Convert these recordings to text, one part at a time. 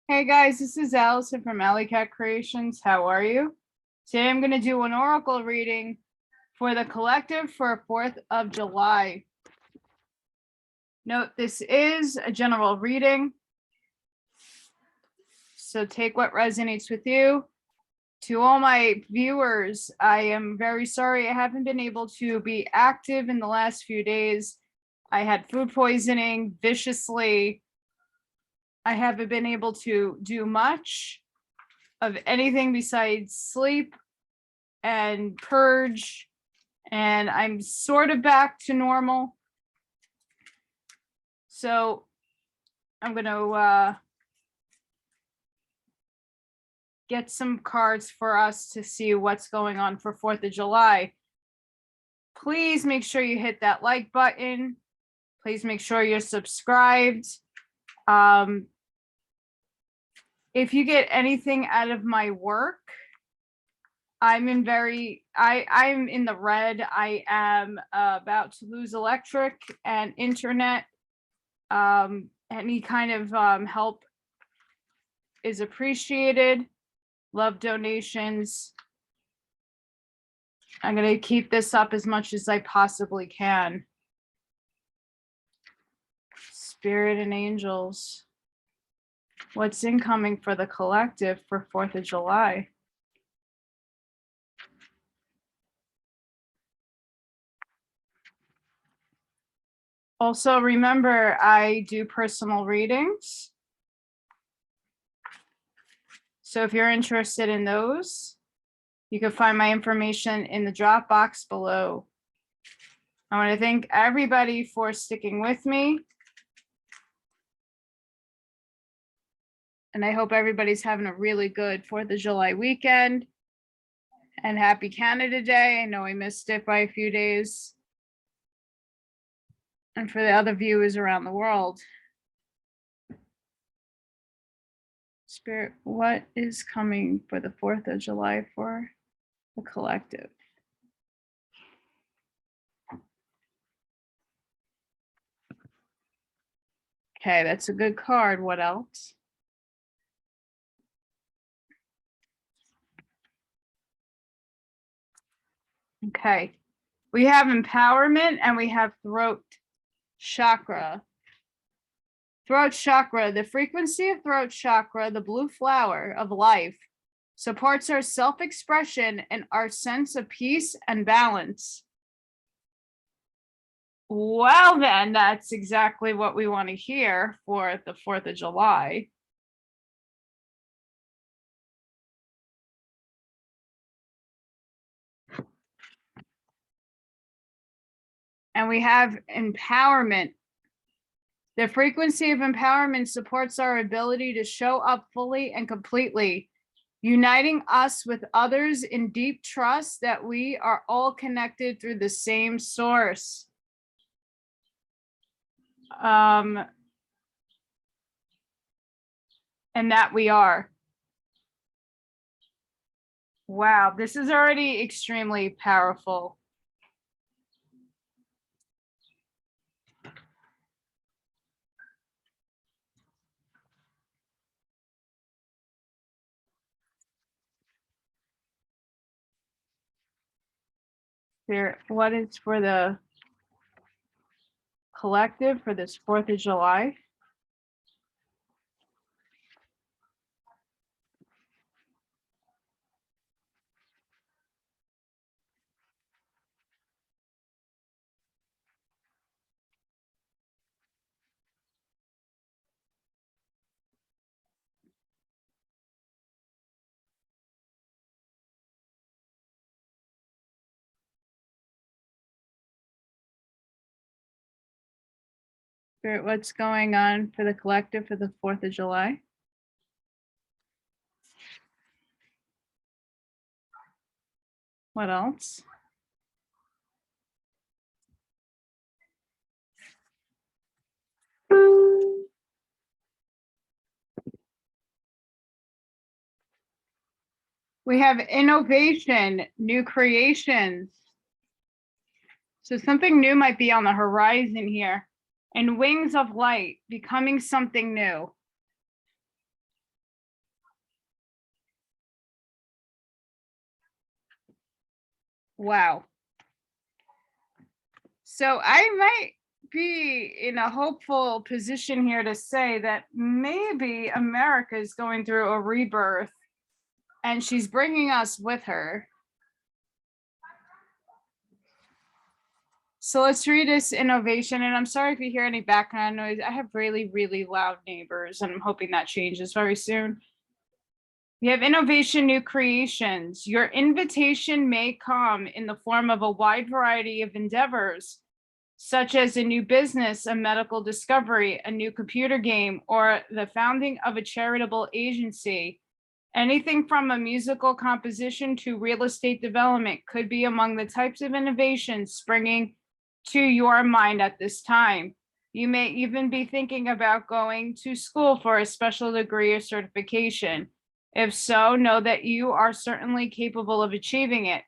Hey guys, this is Allison from Allykatkreations. How are you? Today I'm going to do an oracle reading for the collective for 4th of July. Note, this is a general reading, so take what resonates with you. To all my viewers, I am very sorry I haven't been able to be active in the last few days. I had food poisoning viciously. I haven't been able to do much of anything besides sleep and purge, and I'm sort of back to normal. So I'm going to get some cards for us to see what's going on for 4th of July. Please make sure you hit that like button. Please make sure you're subscribed. If you get anything out of my work, I'm in the red. I am about to lose electric and internet. Any kind of help is appreciated. Love donations. I'm going to keep this up as much as I possibly can. Spirit and angels. What's incoming for the collective for 4th of July? Also, remember, I do personal readings. So if you're interested in those, you can find my information in the drop box below. I want to thank everybody for sticking with me. And I hope everybody's having a really good 4th of July weekend. And happy Canada Day. I know I missed it by a few days. And for the other viewers around the world. Spirit, what is coming for the 4th of July for the collective? Okay, that's a good card. What else? Okay, we have empowerment and we have throat chakra. Throat chakra, the frequency of throat chakra, the blue flower of life, supports our self-expression and our sense of peace and balance. Well, then, that's exactly what we want to hear for the 4th of July. And we have empowerment. The frequency of empowerment supports our ability to show up fully and completely, uniting us with others in deep trust that we are all connected through the same source. And that we are. Wow, this is already extremely powerful. Here, what is for the collective for this 4th of July? Spirit, what's going on for the collective for the 4th of July? What else? We have innovation, new creations. So something new might be on the horizon here. And wings of light, becoming something new. Wow. So I might be in a hopeful position here to say that maybe America is going through a rebirth and she's bringing us with her. So let's read this innovation. And I'm sorry if you hear any background noise. I have really, really loud neighbors, and I'm hoping that changes very soon. We have innovation, new creations. Your invitation may come in the form of a wide variety of endeavors, such as a new business, a medical discovery, a new computer game, or the founding of a charitable agency. Anything from a musical composition to real estate development could be among the types of innovations springing to your mind at this time. You may even be thinking about going to school for a special degree or certification. If so, know that you are certainly capable of achieving it.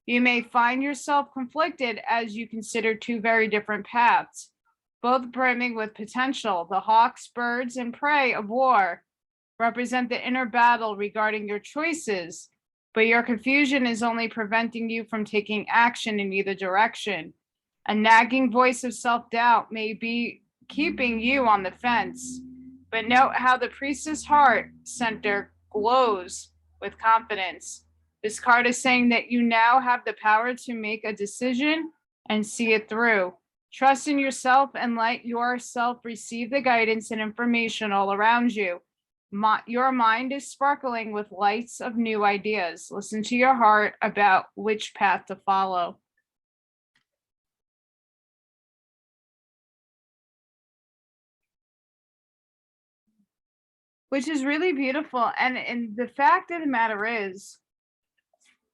You may find yourself conflicted as you consider two very different paths, both brimming with potential. The hawks, birds, and prey of war represent the inner battle regarding your choices, but your confusion is only preventing you from taking action in either direction. A nagging voice of self-doubt may be keeping you on the fence, but note how the priestess heart center glows with confidence. This card is saying that you now have the power to make a decision and see it through. Trust in yourself and let yourself receive the guidance and information all around you. Your mind is sparkling with lights of new ideas. Listen to your heart about which path to follow. Which is really beautiful. And the fact of the matter is,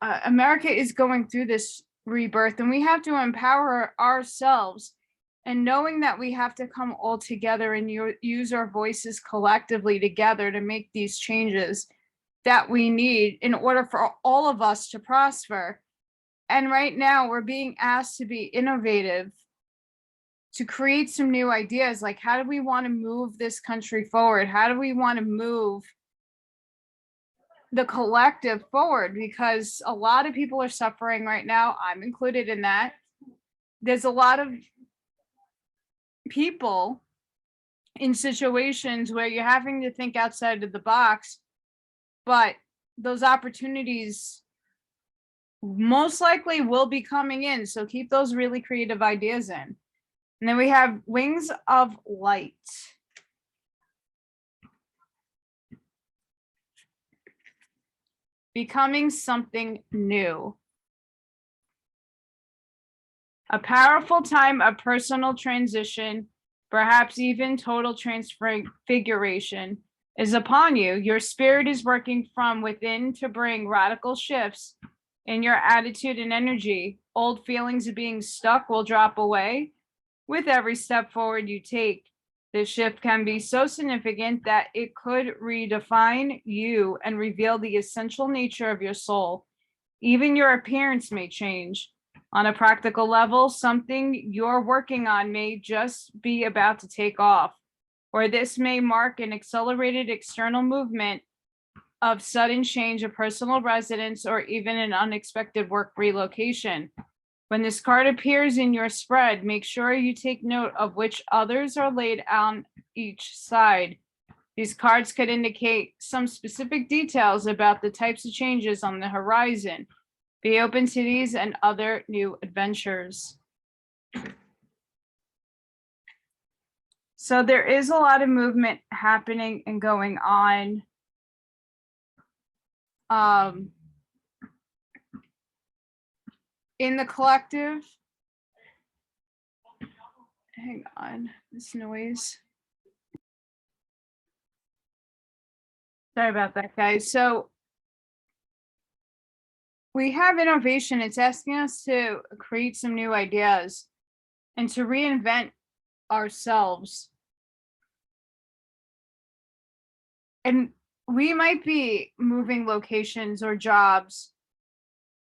America is going through this rebirth, and we have to empower ourselves, and knowing that we have to come all together and use our voices collectively together to make these changes that we need in order for all of us to prosper. And right now we're being asked to be innovative, to create some new ideas. Like, how do we want to move this country forward? How do we want to move the collective forward? Because a lot of people are suffering right now. I'm included in that. There's a lot of people in situations where you're having to think outside of the box, but those opportunities most likely will be coming in. So keep those really creative ideas in. And then we have wings of light. Becoming something new. A powerful time of personal transition, perhaps even total transfiguration, is upon you. Your spirit is working from within to bring radical shifts in your attitude and energy. Old feelings of being stuck will drop away with every step forward you take. This shift can be so significant that it could redefine you and reveal the essential nature of your soul. Even your appearance may change. On a practical level, something you're working on may just be about to take off, or this may mark an accelerated external movement of sudden change of personal residence or even an unexpected work relocation. When this card appears in your spread, make sure you take note of which others are laid on each side. These cards could indicate some specific details about the types of changes on the horizon. Be open to these and other new adventures. So there is a lot of movement happening and going on. In the collective. Hang on, this noise. Sorry about that, guys. So we have innovation. It's asking us to create some new ideas and to reinvent ourselves. And we might be moving locations or jobs.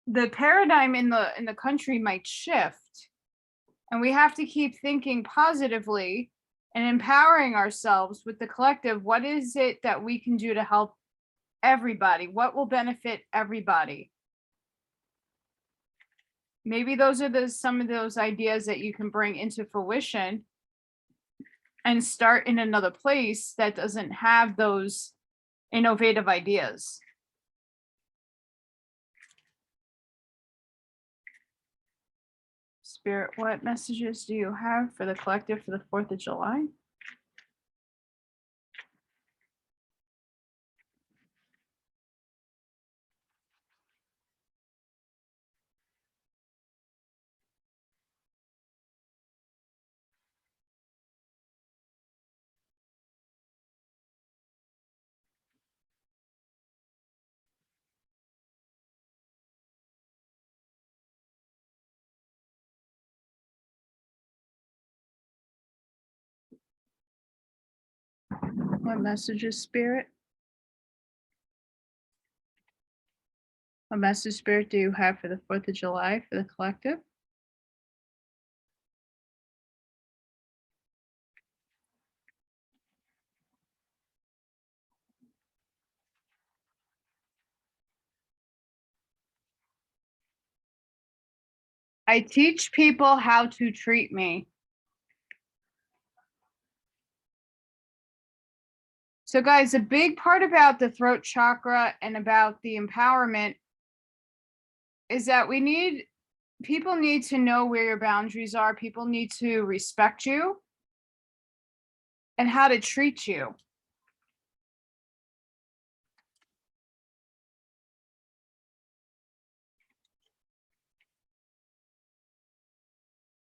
The paradigm in the country might shift, and we have to keep thinking positively and empowering ourselves with the collective. What is it that we can do to help everybody? What will benefit everybody? maybe those are some of those ideas that you can bring into fruition and start in another place that doesn't have those innovative ideas. Spirit, what messages do you have for the collective for the 4th of July? What messages, Spirit? What message, Spirit, do you have for the 4th of July for the collective? I teach people how to treat me. So guys, a big part about the throat chakra and about the empowerment is that people need to know where your boundaries are. People need to respect you and how to treat you.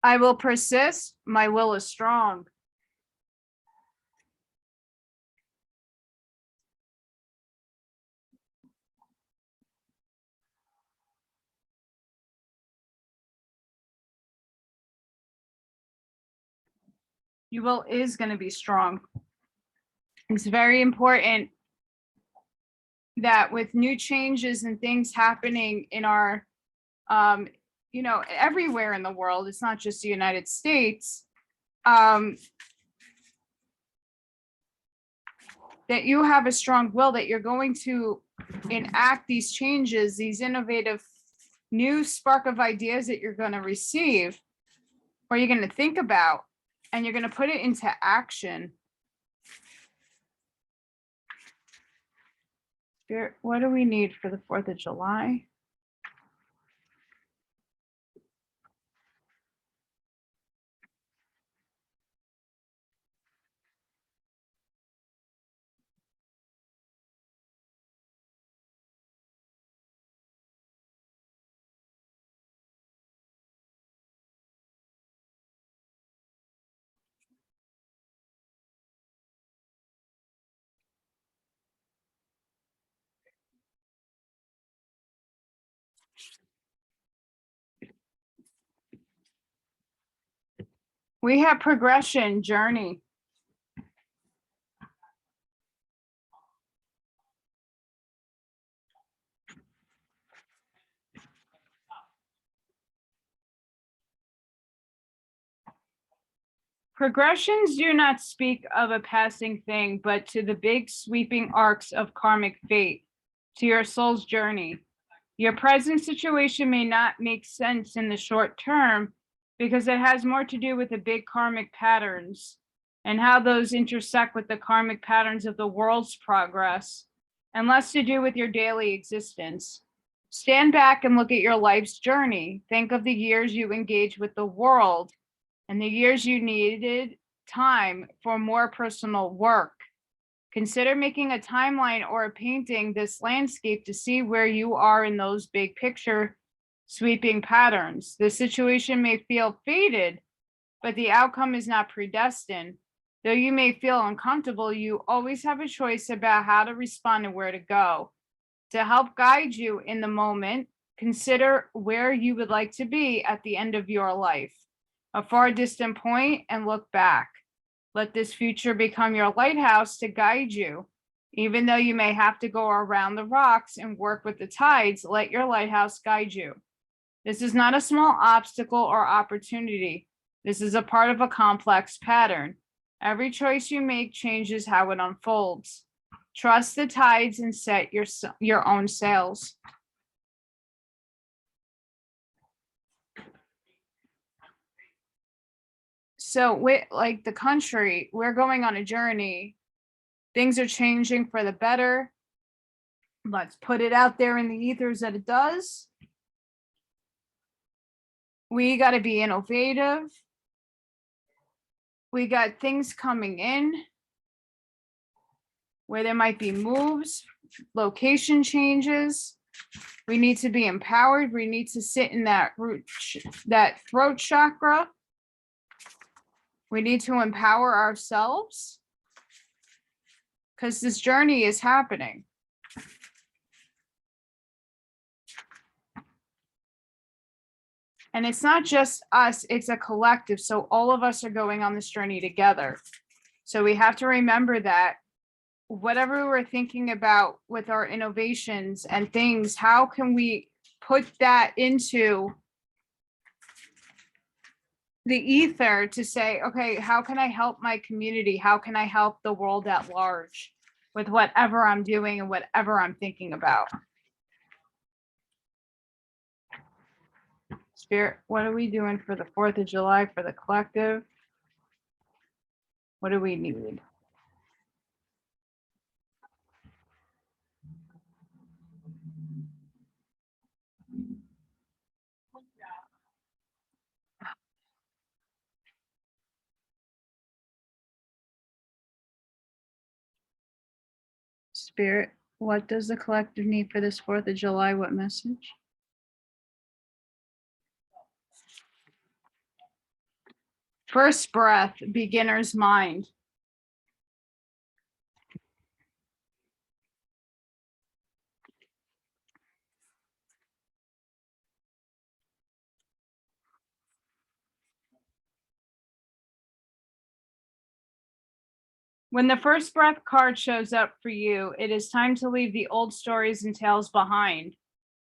I will persist. My will is strong. Your will is going to be strong. It's very important that with new changes and things happening in our, everywhere in the world, it's not just the United States, that you have a strong will that you're going to enact these changes, these innovative new spark of ideas that you're going to receive, or you're going to think about, and you're going to put it into action. Spirit, what do we need for the 4th of July? We have progression, journey. Progressions do not speak of a passing thing, but to the big sweeping arcs of karmic fate, to your soul's journey. Your present situation may not make sense in the short term because it has more to do with the big karmic patterns and how those intersect with the karmic patterns of the world's progress, and less to do with your daily existence. Stand back and look at your life's journey. Think of the years you engaged with the world and the years you needed time for more personal work. Consider making a timeline or a painting this landscape to see where you are in those big picture sweeping patterns. The situation may feel fated, but the outcome is not predestined. Though you may feel uncomfortable, you always have a choice about how to respond and where to go. To help guide you in the moment, consider where you would like to be at the end of your life, a far distant point, and look back. Let this future become your lighthouse to guide you. Even though you may have to go around the rocks and work with the tides, let your lighthouse guide you. This is not a small obstacle or opportunity. This is a part of a complex pattern. Every choice you make changes how it unfolds. Trust the tides and set your own sails. So with like the country, we're going on a journey. Things are changing for the better. Let's put it out there in the ethers that it does. We got to be innovative. We got things coming in where there might be moves, location changes. We need to be empowered. We need to sit in that that throat chakra. We need to empower ourselves because this journey is happening. And it's not just us, it's a collective. So all of us are going on this journey together. So we have to remember that whatever we're thinking about with our innovations and things, how can we put that into the ether to say, okay, how can I help my community? How can I help the world at large with whatever I'm doing and whatever I'm thinking about? Spirit, what are we doing for the 4th of July for the collective? What do we need? Spirit, what does the collective need for this 4th of July? What message? First breath, beginner's mind. When the first breath card shows up for you, it is time to leave the old stories and tales behind.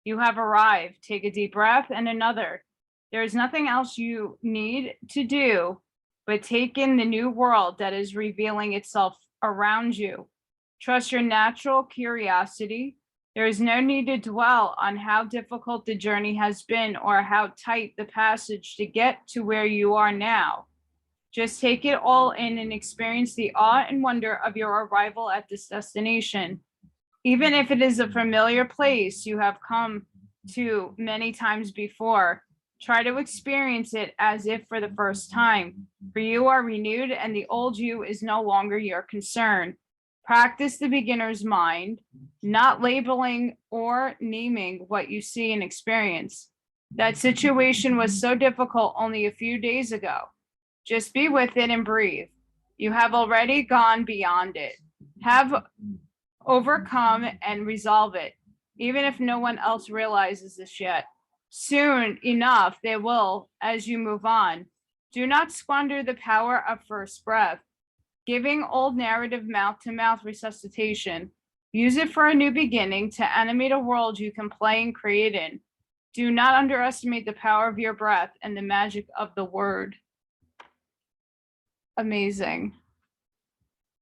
You have arrived. Take a deep breath and another. There is nothing else you need to do but take in the new world that is revealing itself around you. Trust your natural curiosity. There is no need to dwell on how difficult the journey has been or how tight the passage to get to where you are now. Just take it all in and experience the awe and wonder of your arrival at this destination. Even if it is a familiar place you have come to many times before, try to experience it as if for the first time. For you are renewed and the old you is no longer your concern. Practice the beginner's mind, not labeling or naming what you see and experience. That situation was so difficult only a few days ago. Just be with it and breathe. You have already gone beyond it. Have overcome and resolve it, even if no one else realizes this yet. Soon enough, they will as you move on. Do not squander the power of first breath. Giving old narrative mouth-to-mouth resuscitation. Use it for a new beginning to animate a world you can play and create in. Do not underestimate the power of your breath and the magic of the word. Amazing.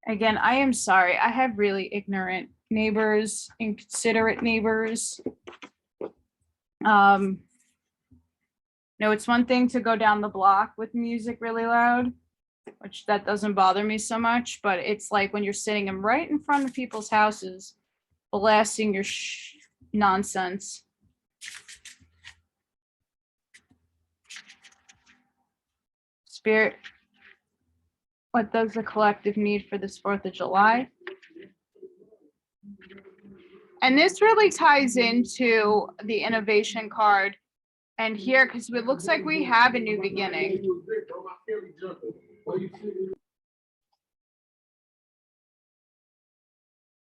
Again, I am sorry. I have really ignorant neighbors, inconsiderate neighbors. No, it's one thing to go down the block with music really loud, which that doesn't bother me so much, but it's like when you're sitting right in front of people's houses, blasting your nonsense. Spirit, what does the collective need for this 4th of July? And this really ties into the innovation card. And here, because it looks like we have a new beginning.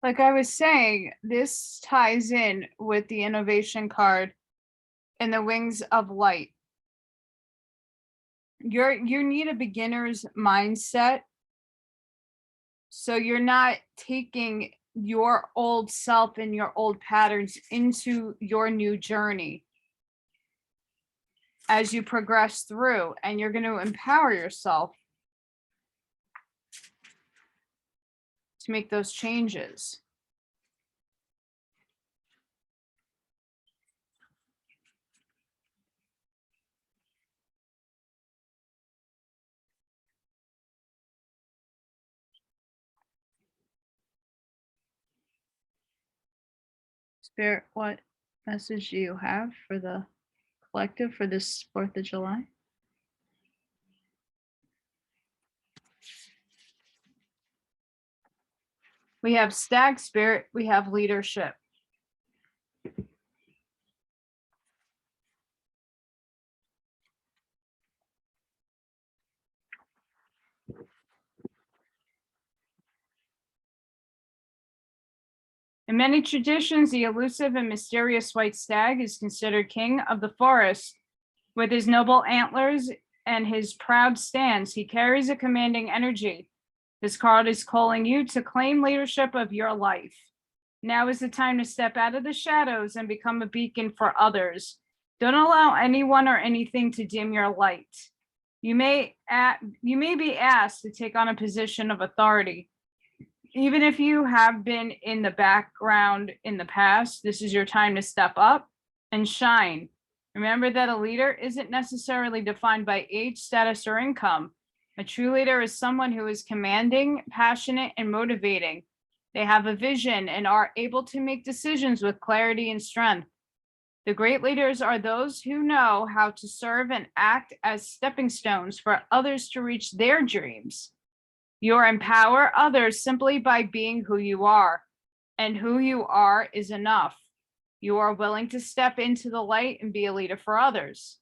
Like I was saying, this ties in with the innovation card and the wings of light. You need a beginner's mindset. So you're not taking your old self and your old patterns into your new journey as you progress through, and you're going to empower yourself to make those changes. Spirit, what message do you have for the collective for this 4th of July? We have stag spirit, we have leadership. In many traditions, the elusive and mysterious white stag is considered king of the forest. With his noble antlers and his proud stance, he carries a commanding energy. This card is calling you to claim leadership of your life. Now is the time to step out of the shadows and become a beacon for others. Don't allow anyone or anything to dim your light. You may be asked to take on a position of authority. Even if you have been in the background in the past, this is your time to step up and shine. Remember that a leader isn't necessarily defined by age, status, or income. A true leader is someone who is commanding, passionate, and motivating. They have a vision and are able to make decisions with clarity and strength. The great leaders are those who know how to serve and act as stepping stones for others to reach their dreams. You empower others simply by being who you are, and who you are is enough. You are willing to step into the light and be a leader for others.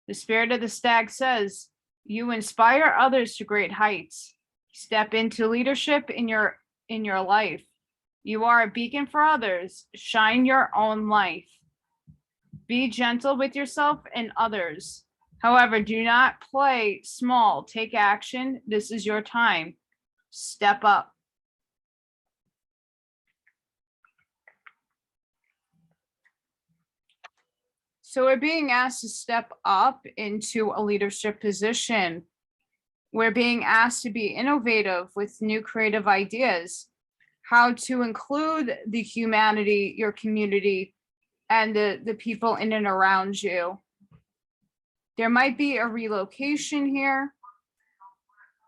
The spirit of the stag says, you inspire others to great heights. Step into leadership in your life. You are a beacon for others. Shine your own light. Be gentle with yourself and others. However, do not play small. Take action. This is your time. Step up. So we're being asked to step up into a leadership position. We're being asked to be innovative with new creative ideas, how to include the humanity, your community, and the people in and around you. There might be a relocation here.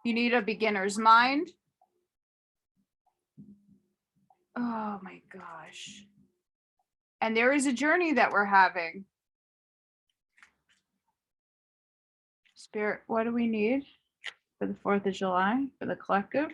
You need a beginner's mind. Oh my gosh. And there is a journey that we're having. Spirit, what do we need for the 4th of July for the collective?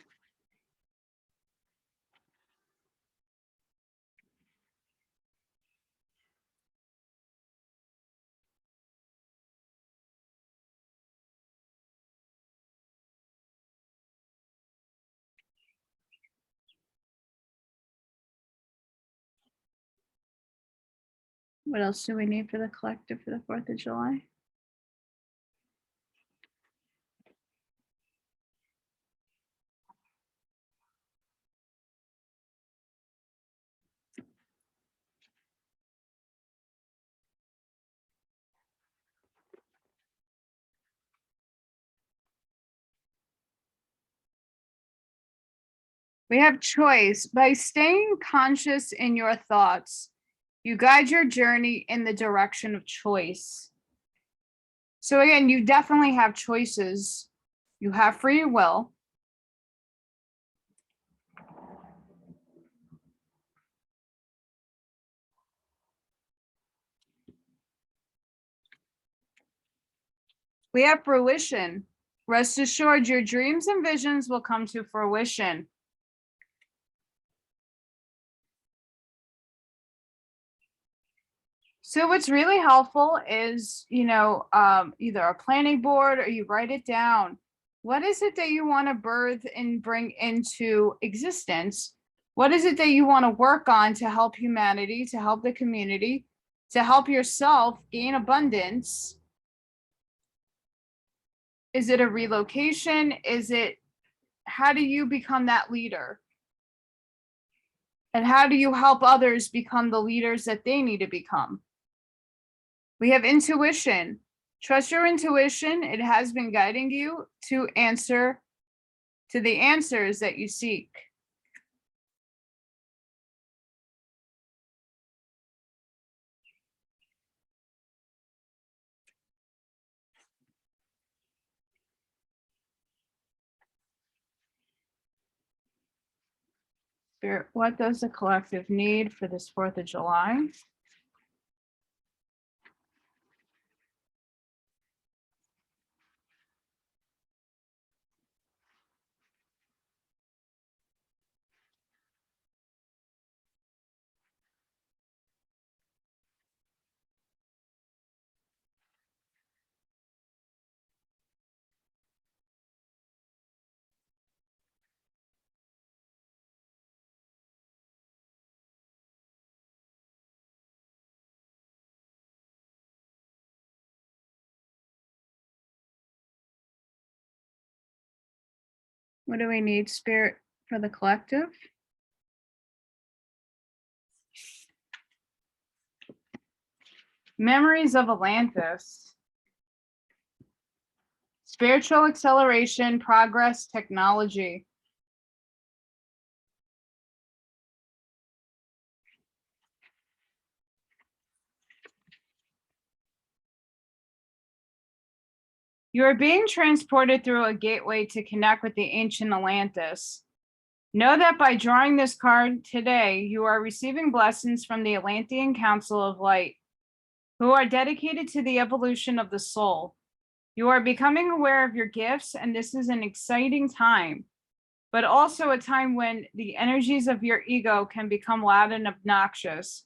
What else do we need for the collective for the 4th of July? We have choice. By staying conscious in your thoughts, you guide your journey in the direction of choice. So again, you definitely have choices. You have free will. We have fruition. Rest assured, your dreams and visions will come to fruition. So what's really helpful is, either a planning board or you write it down. What is it that you want to birth and bring into existence? What is it that you want to work on to help humanity, to help the community, to help yourself gain abundance? Is it a relocation? How do you become that leader? And how do you help others become the leaders that they need to become? We have intuition. Trust your intuition. It has been guiding you to the answers that you seek. Spirit, what does the collective need for this 4th of July? What do we need, Spirit, for the collective? Memories of Atlantis. Spiritual acceleration, progress, technology. You are being transported through a gateway to connect with the ancient Atlantis. Know that by drawing this card today, you are receiving blessings from the Atlantean Council of Light, who are dedicated to the evolution of the soul. You are becoming aware of your gifts, and this is an exciting time, but also a time when the energies of your ego can become loud and obnoxious.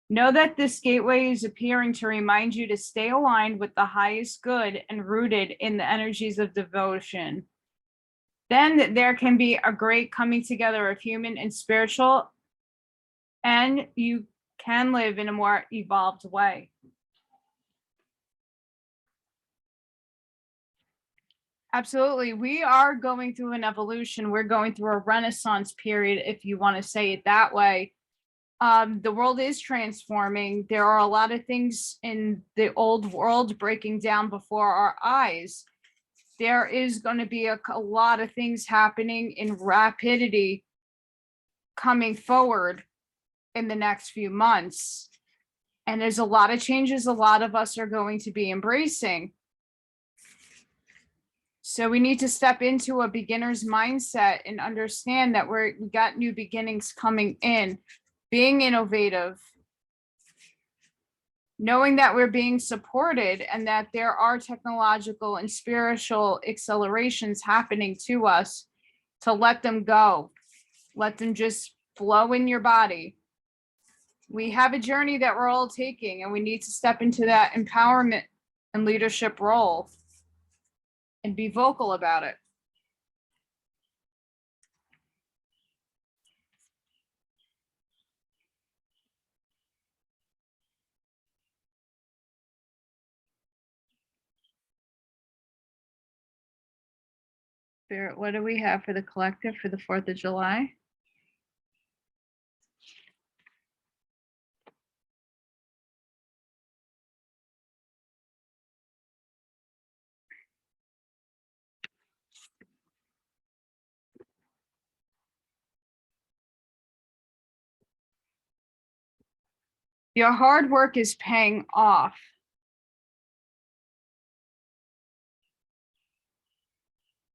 Know that this gateway is appearing to remind you to stay aligned with the highest good and rooted in the energies of devotion. Then there can be a great coming together of human and spiritual, and you can live in a more evolved way. Absolutely. We are going through an evolution. We're going through a renaissance period, if you want to say it that way. The world is transforming. There are a lot of things in the old world breaking down before our eyes. There is going to be a lot of things happening in rapidity coming forward in the next few months. And there's a lot of changes a lot of us are going to be embracing. So we need to step into a beginner's mindset and understand that we got new beginnings coming in, being innovative, knowing that we're being supported and that there are technological and spiritual accelerations happening to us, to let them go, let them just flow in your body. We have a journey that we're all taking, and we need to step into that empowerment and leadership role and be vocal about it. Spirit, what do we have for the collective for the 4th of July? Your hard work is paying off.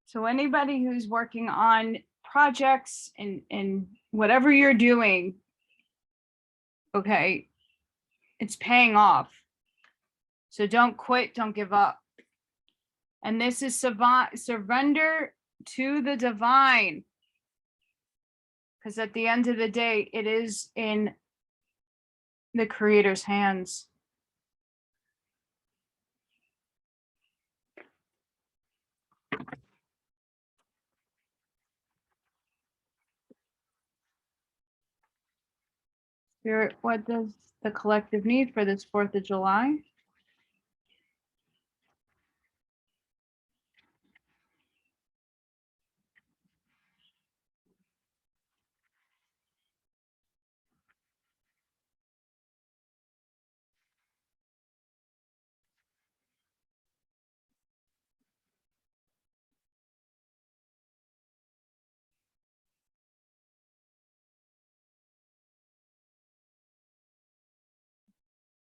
So anybody who's working on projects and whatever you're doing, okay, it's paying off. So don't quit, don't give up. And this is surrender to the divine. Because at the end of the day, it is in the Creator's hands. Spirit, what does the collective need for this 4th of July?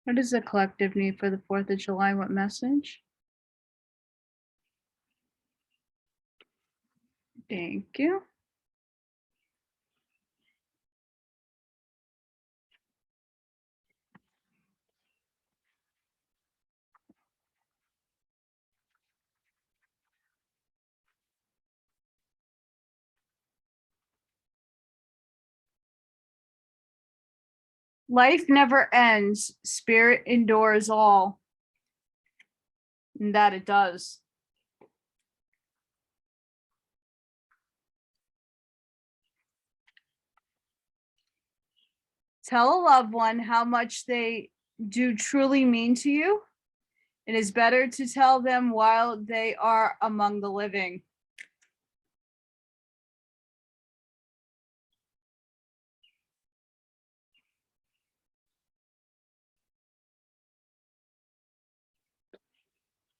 What does the collective need for the 4th of July? What message? Thank you. Life never ends. Spirit endures all. And that it does. Tell a loved one how much they do truly mean to you. It is better to tell them while they are among the living.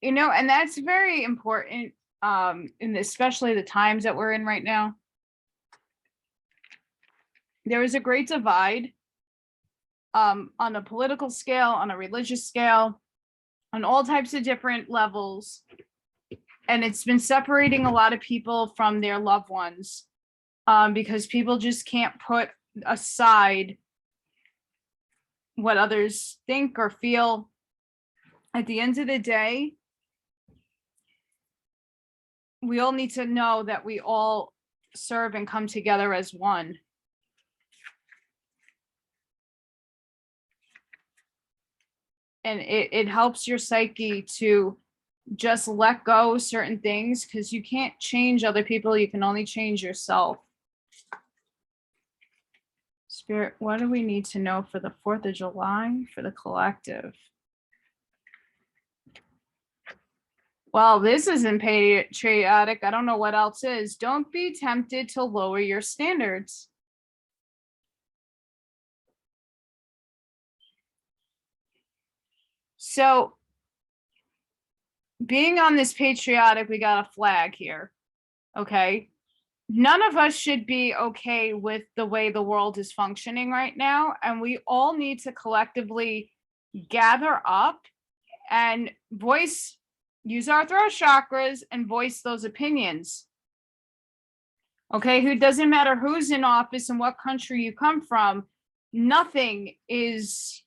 You know, and that's very important, in especially the times that we're in right now. There is a great divide, on a political scale, on a religious scale, on all types of different levels. And it's been separating a lot of people from their loved ones, because people just can't put aside what others think or feel. At the end of the day, we all need to know that we all serve and come together as one. And it helps your psyche to just let go of certain things, because you can't change other people. You can only change yourself. Spirit, what do we need to know for the 4th of July for the collective? Well, this isn't patriotic. I don't know what else is. Don't be tempted to lower your standards. So being on this patriotic, we got a flag here. Okay. None of us should be okay with the way the world is functioning right now. And we all need to collectively gather up and use our throat chakras and voice those opinions. Okay. Who doesn't matter who's in office and what country you come from. Nothing is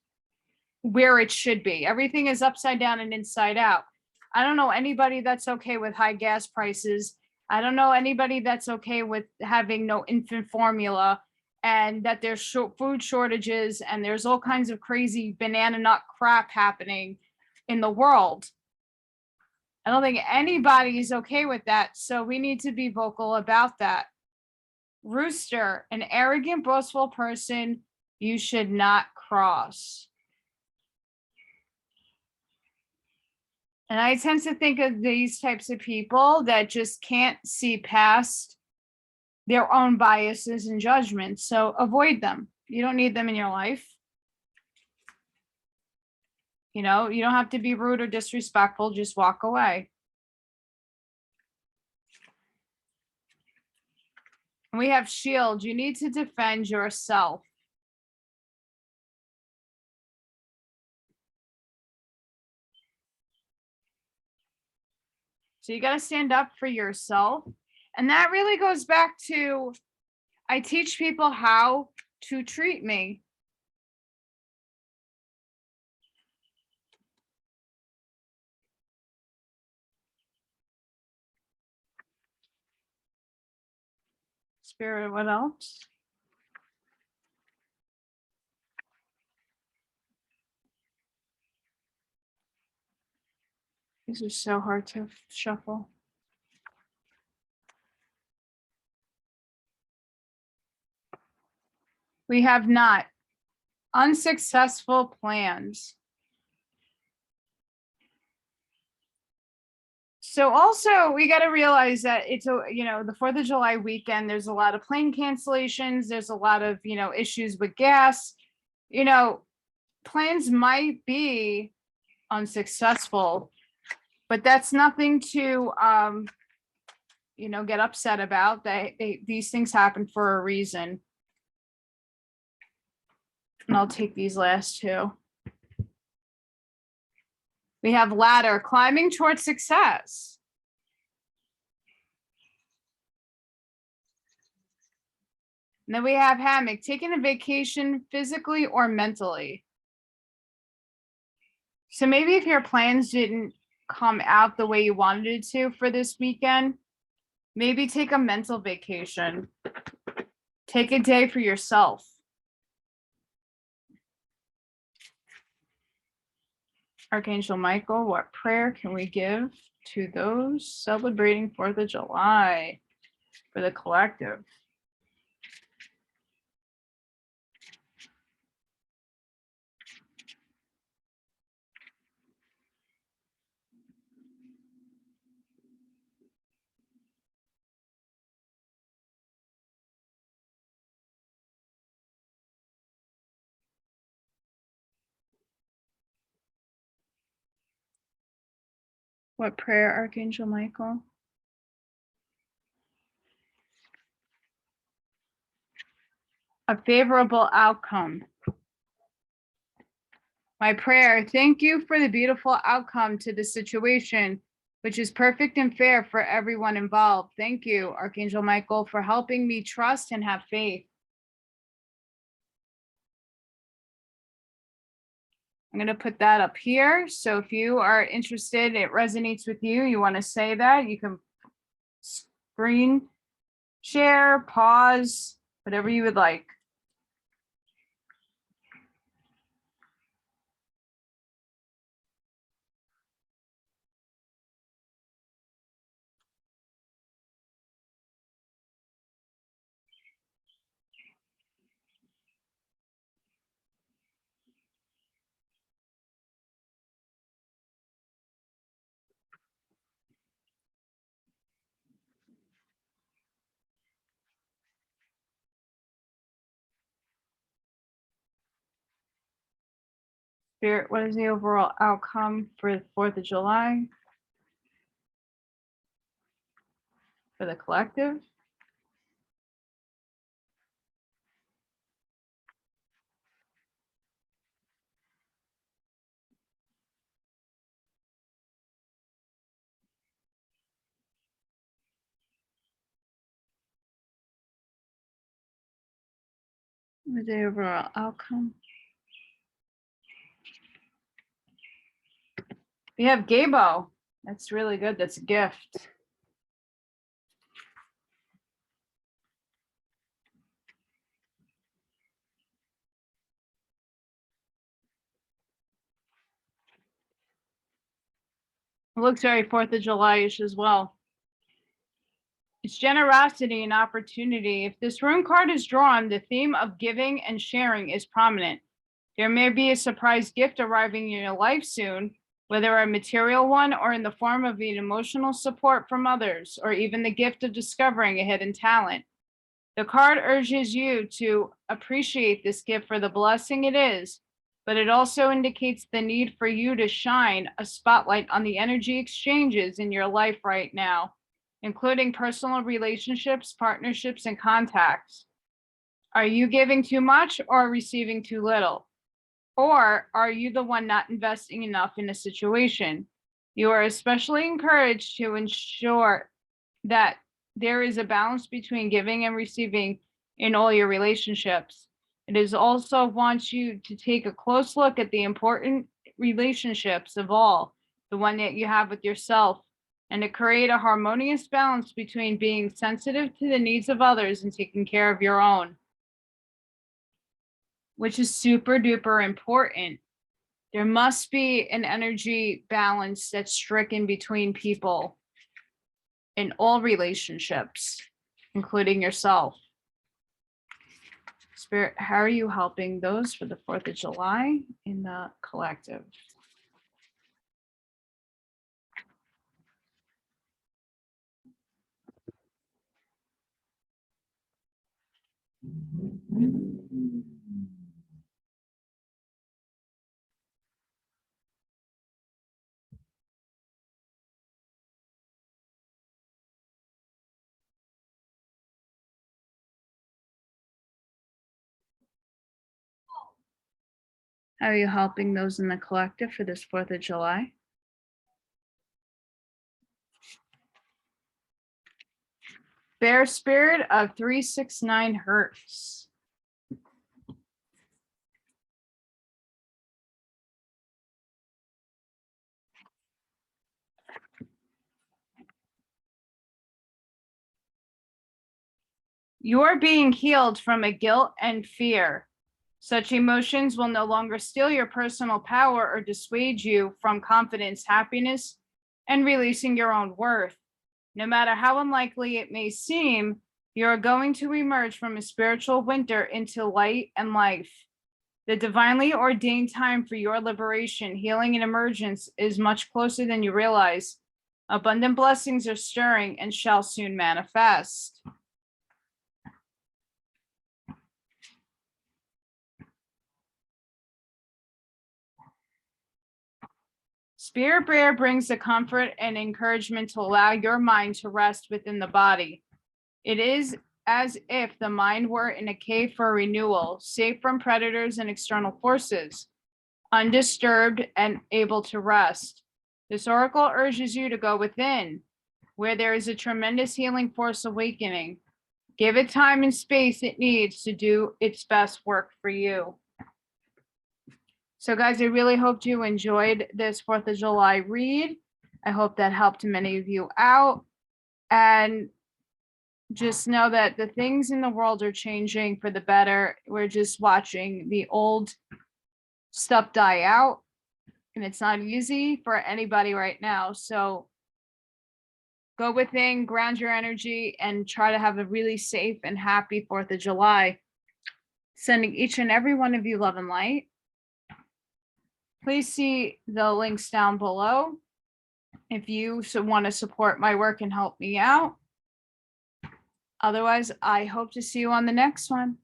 where it should be. Everything is upside down and inside out. I don't know anybody that's okay with high gas prices. I don't know anybody that's okay with having no infant formula, and that there's food shortages and there's all kinds of crazy banana nut crap happening in the world. I don't think anybody is okay with that. So we need to be vocal about that. Rooster, an arrogant, boastful person you should not cross. And I tend to think of these types of people that just can't see past their own biases and judgments. So avoid them. You don't need them in your life. You know, you don't have to be rude or disrespectful. Just walk away. And we have shield. You need to defend yourself. So you got to stand up for yourself. And that really goes back to, I teach people how to treat me. Spirit, what else? These are so hard to shuffle. We have not. Unsuccessful plans. So also we got to realize that it's the 4th of July weekend. There's a lot of plane cancellations. There's a lot of, issues with gas. Plans might be unsuccessful, but that's nothing to, get upset about. These things happen for a reason. And I'll take these last two. We have ladder, climbing towards success. And then we have hammock, taking a vacation physically or mentally. So maybe if your plans didn't come out the way you wanted it to for this weekend, maybe take a mental vacation. Take a day for yourself. Archangel Michael, what prayer can we give to those celebrating 4th of July for the collective? What prayer, Archangel Michael? A favorable outcome. My prayer, thank you for the beautiful outcome to the situation, which is perfect and fair for everyone involved. Thank you, Archangel Michael, for helping me trust and have faith. I'm going to put that up here. So if you are interested, it resonates with you, you want to say that, you can screen share, pause, whatever you would like. Spirit, what is the overall outcome for the 4th of July for the collective? What is the overall outcome? We have Gabo. That's really good. That's a gift. It looks very 4th of July-ish as well. It's generosity and opportunity. If this rune card is drawn, the theme of giving and sharing is prominent. There may be a surprise gift arriving in your life soon, whether a material one or in the form of an emotional support from others, or even the gift of discovering a hidden talent. The card urges you to appreciate this gift for the blessing it is, but it also indicates the need for you to shine a spotlight on the energy exchanges in your life right now, including personal relationships, partnerships, and contacts. Are you giving too much or receiving too little? Or are you the one not investing enough in a situation? You are especially encouraged to ensure that there is a balance between giving and receiving in all your relationships. It is also wants you to take a close look at the important relationships of all, the one that you have with yourself, and to create a harmonious balance between being sensitive to the needs of others and taking care of your own, which is super duper important. There must be an energy balance that's stricken between people in all relationships, including yourself. Spirit, how are you helping those for the 4th of July in the collective? How are you helping those in the collective for this 4th of July? Bear spirit of 369 hertz. You are being healed from a guilt and fear. Such emotions will no longer steal your personal power or dissuade you from confidence, happiness, and releasing your own worth. No matter how unlikely it may seem, you are going to emerge from a spiritual winter into light and life. The divinely ordained time for your liberation, healing, and emergence is much closer than you realize. Abundant blessings are stirring and shall soon manifest. Spirit Prayer brings the comfort and encouragement to allow your mind to rest within the body. It is as if the mind were in a cave for renewal, safe from predators and external forces, undisturbed and able to rest. This oracle urges you to go within, where there is a tremendous healing force awakening. Give it time and space it needs to do its best work for you. So guys, I really hope you enjoyed this 4th of July read. I hope that helped many of you out. And just know that the things in the world are changing for the better. We're just watching the old stuff die out, and it's not easy for anybody right now. So go within, ground your energy, and try to have a really safe and happy 4th of July. Sending each and every one of you love and light. Please see the links down below if you want to support my work and help me out. Otherwise, I hope to see you on the next one.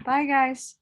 Bye, guys.